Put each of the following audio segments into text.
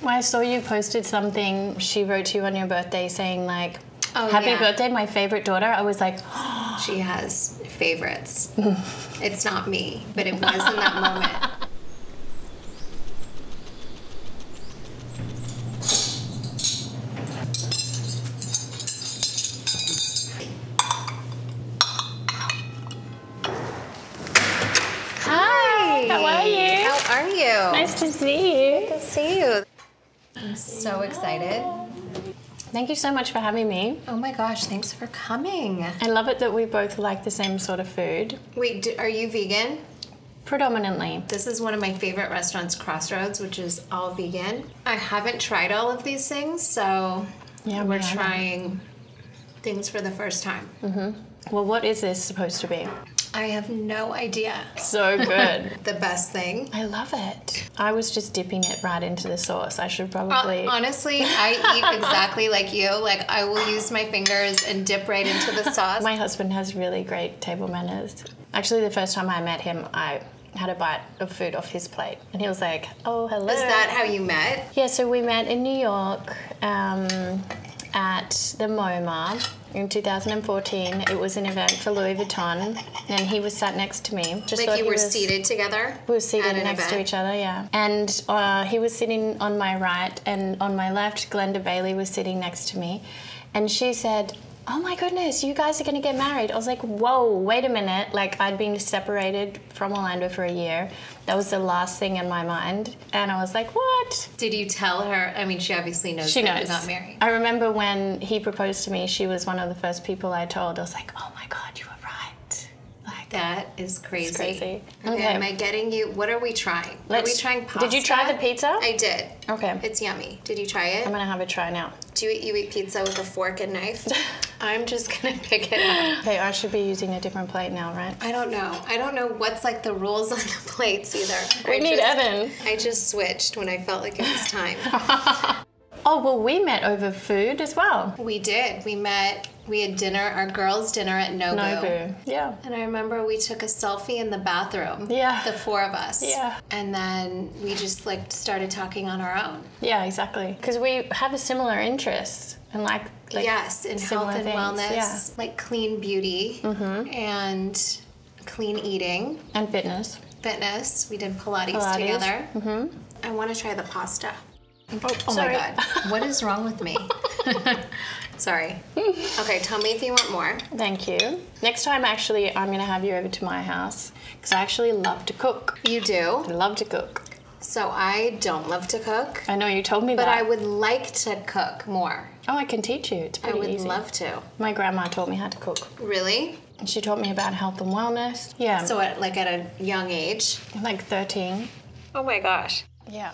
I saw you posted something. She wrote to you on your birthday saying like, Oh, happy birthday, my favorite daughter. I was like, she has favorites. It's not me, but it was in that moment. Hi. How are you? How are you? Nice to see you. Good to see you. I'm so excited. Thank you so much for having me. Oh my gosh, thanks for coming. I love it that we both like the same sort of food. Wait, are you vegan? Predominantly. This is one of my favorite restaurants, Crossroads, which is all vegan. I haven't tried all of these things, so Yeah, we're trying things for the first time. Well, what is this supposed to be? I have no idea. So good. The best thing. I love it. I was just dipping it right into the sauce. I should probably... Honestly, I eat exactly like you. Like, I will use my fingers and dip right into the sauce. My husband has really great table manners. Actually, the first time I met him, I had a bite of food off his plate. And he was like, oh, hello. Is that how you met? Yeah, so we met in New York at the MoMA in 2014. It was an event for Louis Vuitton, and he was sat next to me. Just Like you were seated together? We were seated at an next to event? each other, yeah. And he was sitting on my right, and on my left, Glenda Bailey was sitting next to me. And she said, oh my goodness, you guys are going to get married. I was like, whoa, wait a minute. Like, I'd been separated from Orlando for a year. That was the last thing in my mind. And I was like, what? Did you tell her? I mean, she obviously knows She that knows. you got married. I remember when he proposed to me, she was one of the first people I told. I was like, oh my God, you were right. Like, That is crazy. it's crazy. Okay, am I getting you? What are we trying? Are we trying pasta? Did you try the pizza? I did. Okay. It's yummy. Did you try it? I'm going to have a try now. Do you eat pizza with a fork and knife? I'm just gonna pick it up. Okay, I should be using a different plate now, right? I don't know. I don't know what's like the rules on the plates either. We need Evan. I just switched when I felt like it was time. Oh, well, we met over food as well. We did. We had dinner, our girls' dinner at Nobu. Nobu. Yeah. And I remember we took a selfie in the bathroom. Yeah. The four of us. Yeah. And then we just like started talking on our own. Yeah, exactly. Because we have a similar interest and like yes, in health similar and things, wellness, yeah. like clean beauty and clean eating. And fitness. Fitness. We did Pilates. Together. Mm-hmm. I want to try the pasta. Oh sorry. my God. What is wrong with me? Sorry. Okay, tell me if you want more. Thank you. Next time, actually, I'm going to have you over to my house because I actually love to cook. You do? I love to cook. So I don't love to cook, I know you told me but that. I would like to cook more. Oh, I can teach you. It's I pretty would easy. love to. My grandma taught me how to cook. Really? And she taught me about health and wellness. Yeah. So at a young age? Like 13. Oh my gosh. Yeah.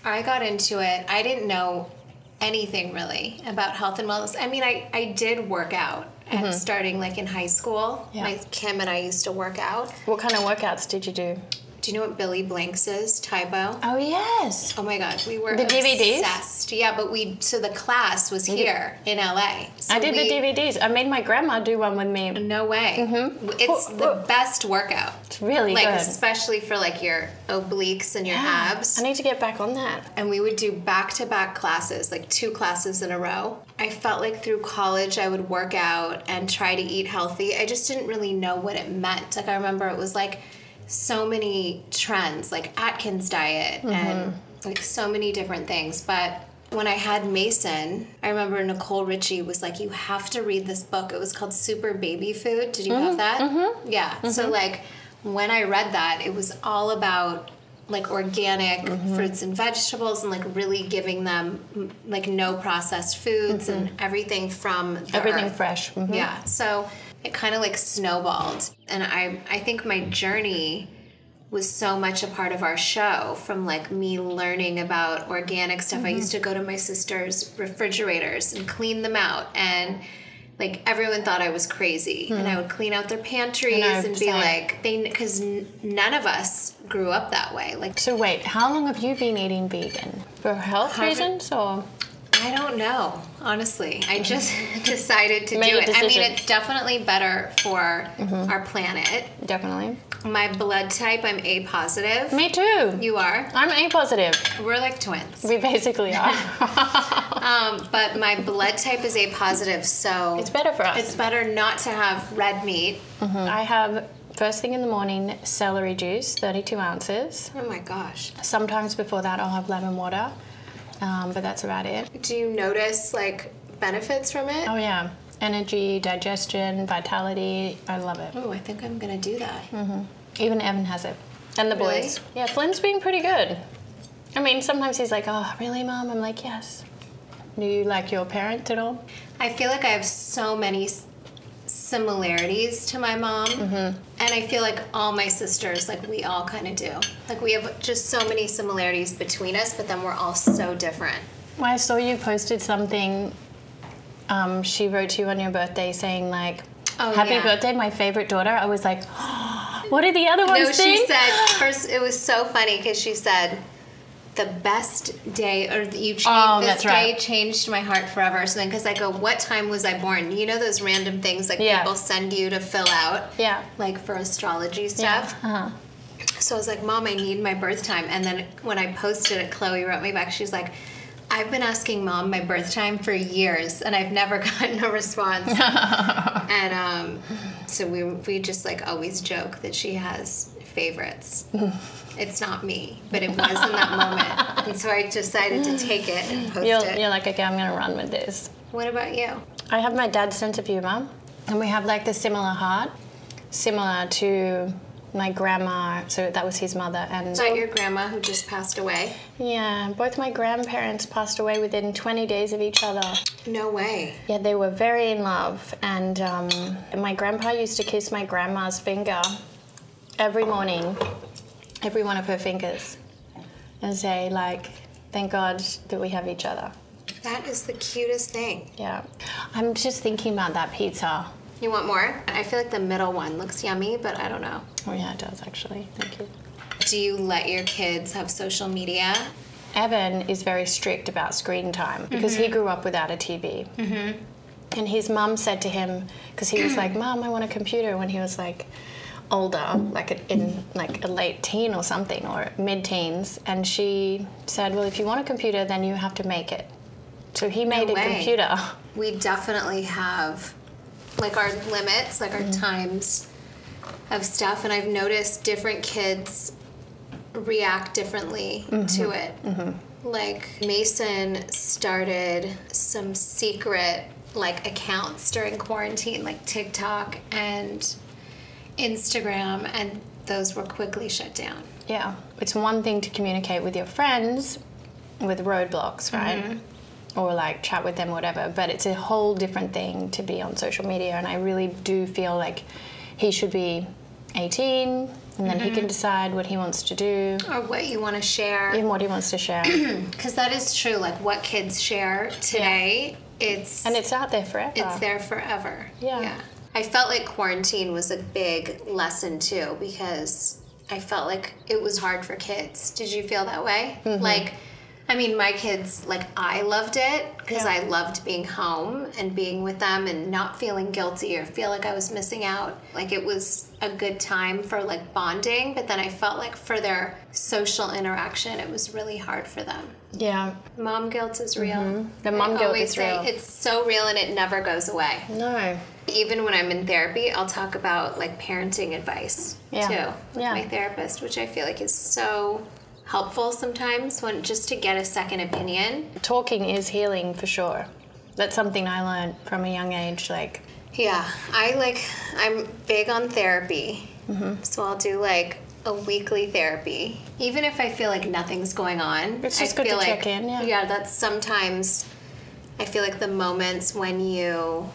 I got into it. I didn't know anything really about health and wellness. I mean, I did work out and starting like in high school. Yeah. Like Kim and I used to work out. What kind of workouts did you do? Do you know what Billy Blanks is? Tybo? Oh, yes. Oh my God, we were The DVDs? obsessed. Yeah, but so the class was here in LA. So I did the DVDs. I made my grandma do one with me. No way. It's the best workout. It's really Like, good. especially for like your obliques and your abs. I need to get back on that. And we would do back-to-back classes, like 2 classes in a row. I felt like through college I would work out and try to eat healthy. I just didn't really know what it meant. Like I remember it was like so many trends, like Atkins diet and like so many different things. But when I had Mason, I remember Nicole Richie was like, you have to read this book. It was called Super Baby Food. Did you have that? Yeah. So like when I read that, it was all about like organic fruits and vegetables and like really giving them like no processed foods and everything from the Everything earth. fresh. Yeah. So it kind of like snowballed. And I think my journey was so much a part of our show, from like me learning about organic stuff. I used to go to my sister's refrigerators and clean them out, and like everyone thought I was crazy. And I would clean out their pantries and be like, because none of us grew up that way. Like, So wait, how long have you been eating vegan? For health reasons or? I don't know, honestly. I just decided to Made do a it. I mean, decision. it's definitely better for our planet. Definitely. My blood type, I'm A positive. Me too. You are? I'm A positive. We're like twins. We basically are. But my blood type is A positive, so It's better for us. it's better not to have red meat. I have, first thing in the morning, celery juice, 32 ounces. Oh my gosh. Sometimes before that I'll have lemon water, but that's about it. Do you notice like benefits from it? Oh yeah, energy, digestion, vitality, I love it. Oh, I think I'm gonna do that. Even Evan has it. And the Really? boys. Yeah, Flynn's being pretty good. I mean, sometimes he's like, oh, really, Mom? I'm like, yes. Do you like your parent at all? I feel like I have so many similarities to my mom, and I feel like all my sisters, like we all kind of do. Like we have just so many similarities between us, but then we're all so different. Well, I saw you posted something. She wrote to you on your birthday saying like, Oh, happy yeah. birthday, my favorite daughter. I was like, what did the other ones No, think? she said first. It was so funny because she said the best day, or you changed Oh, this that's day right. changed my heart forever. Or something. Because I go, what time was I born? You know those random things like Yeah. people send you to fill out, Yeah. like for astrology Yeah. stuff. Uh-huh. So I was like, Mom, I need my birth time. And then when I posted it, Chloe wrote me back. She's like, I've been asking Mom my birth time for years, and I've never gotten a response. And so we just like always joke that she has favorites. It's not me, but it was in that moment. And so I decided to take it and post it. You're like, okay, I'm going to run with this. What about you? I have my dad's sense of humor, and we have like the similar heart, similar to my grandma. So that was his mother, and Is that your grandma who just passed away? yeah, both my grandparents passed away within 20 days of each other. No way. Yeah, they were very in love, and my grandpa used to kiss my grandma's finger every morning, every one of her fingers, and say like, "Thank God that we have each other." That is the cutest thing. Yeah, I'm just thinking about that pizza. You want more? I feel like the middle one looks yummy, but I don't know. Oh yeah, it does actually. Thank you. Do you let your kids have social media? Evan is very strict about screen time because he grew up without a TV. And his mum said to him, because he was like, Mum, I want a computer, when he was like older, like in like a late teen or something, or mid-teens. And she said, well, if you want a computer, then you have to make it. So he made a way. computer. We definitely have like our limits, like our times of stuff, and I've noticed different kids react differently to it. Like Mason started some secret like accounts during quarantine, like TikTok and Instagram, and those were quickly shut down. Yeah. It's one thing to communicate with your friends with roadblocks, right? Or like chat with them, whatever. But it's a whole different thing to be on social media. And I really do feel like he should be 18, and then he can decide what he wants to do, Or what you want to share. even what he wants to share. Because that is true, like what kids share today, it's And it's out there forever. it's there forever. Yeah. I felt like quarantine was a big lesson too, because I felt like it was hard for kids. Did you feel that way? Like, I mean, my kids, like, I loved it because Yeah. I loved being home and being with them and not feeling guilty or feel like I was missing out. Like, it was a good time for, like, bonding, but then I felt like for their social interaction, it was really hard for them. Yeah. Mom guilt is real. The mom I guilt always is say real. it's so real and it never goes away. No. Even when I'm in therapy, I'll talk about like parenting advice Yeah. too with Yeah. my therapist, which I feel like is so helpful sometimes when just to get a second opinion. Talking is healing for sure. That's something I learned from a young age. Like, Yeah, I'm big on therapy. So I'll do like a weekly therapy. Even if I feel like nothing's going on. It's just I good feel to like, check in, yeah. Yeah, that's sometimes I feel like the moments when you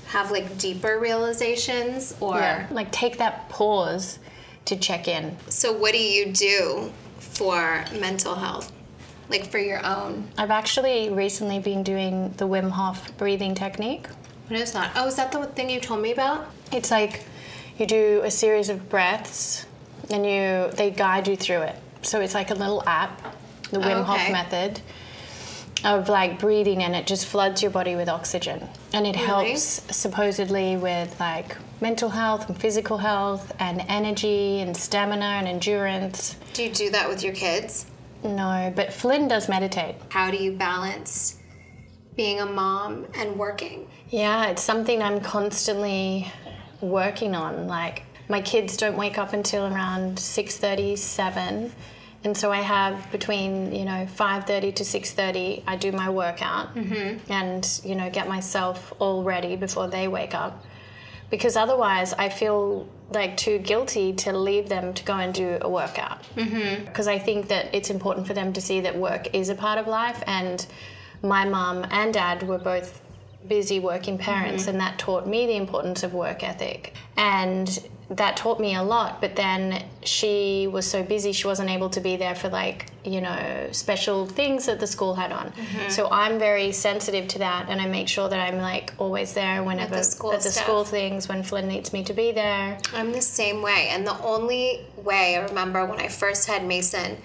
have like deeper realizations or like take that pause to check in. So what do you do for mental health? Like for your own? I've actually recently been doing the Wim Hof breathing technique. What is that? Oh, is that the thing you told me about? It's like you do a series of breaths and they guide you through it. So it's like a little app, the Wim Hof okay. method. of like breathing, and it just floods your body with oxygen, and it helps supposedly with like mental health and physical health and energy and stamina and endurance. Do you do that with your kids? No, but Flynn does meditate. How do you balance being a mom and working? Yeah, it's something I'm constantly working on. Like, my kids don't wake up until around 6:30, 7. And so I have between, 5:30 to 6:30, I do my workout and, get myself all ready before they wake up. Because otherwise I feel like too guilty to leave them to go and do a workout. Because I think that it's important for them to see that work is a part of life, and my mum and dad were both busy working parents, and that taught me the importance of work ethic. And that taught me a lot, but then she was so busy she wasn't able to be there for special things that the school had on. So I'm very sensitive to that, and I make sure that I'm like always there whenever at the school things, when Flynn needs me to be there. I'm the same way, and the only way I remember when I first had Mason,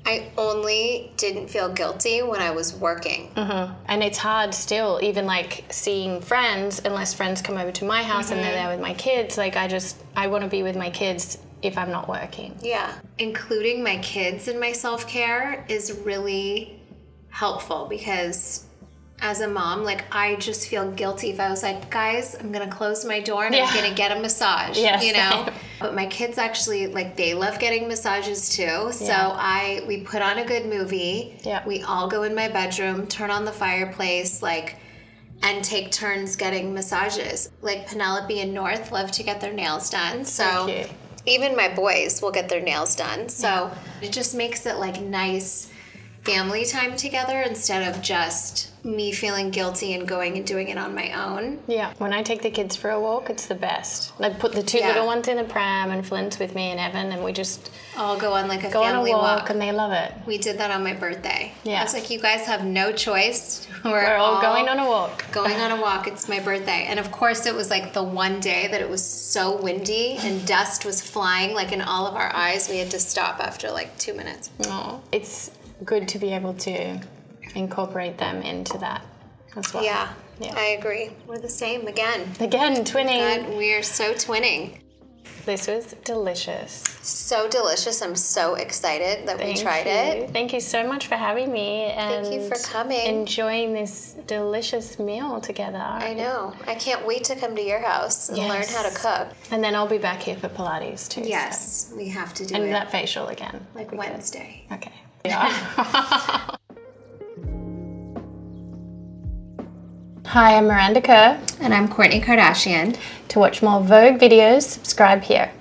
I only didn't feel guilty when I was working. And it's hard still, even like seeing friends, unless friends come over to my house and they're there with my kids. Like, I want to be with my kids if I'm not working. Yeah. Including my kids in my self-care is really helpful, because as a mom, like, I just feel guilty if I was like, guys, I'm going to close my door and I'm going to get a massage, Same. But my kids actually, like, they love getting massages too. So we put on a good movie. Yeah. We all go in my bedroom, turn on the fireplace, and take turns getting massages. Like, Penelope and North love to get their nails done. So cute. Even my boys will get their nails done. So it just makes it like nice family time together instead of just me feeling guilty and going and doing it on my own. Yeah, when I take the kids for a walk, it's the best. I put the two little ones in the pram, and Flynn's with me and Evan, and we just all go on like a go family on a walk, and they love it. We did that on my birthday. Yeah. I was like, you guys have no choice. We're all going on a walk. Going on a walk. It's my birthday. And of course it was like the one day that it was so windy and dust was flying like in all of our eyes. We had to stop after like 2 minutes. Oh, it's good to be able to incorporate them into that as well. Yeah, I agree. We're the same again. Again, twinning. God, we are so twinning. This was delicious. So delicious. I'm so excited that we tried it. Thank you so much for having me. And thank you for coming. Enjoying this delicious meal together. I know. I can't wait to come to your house and learn how to cook. And then I'll be back here for Pilates too. Yes, we have to do it. And that facial again. Like Wednesday. Okay. Yeah. Hi, I'm Miranda Kerr. And I'm Kourtney Kardashian. To watch more Vogue videos, subscribe here.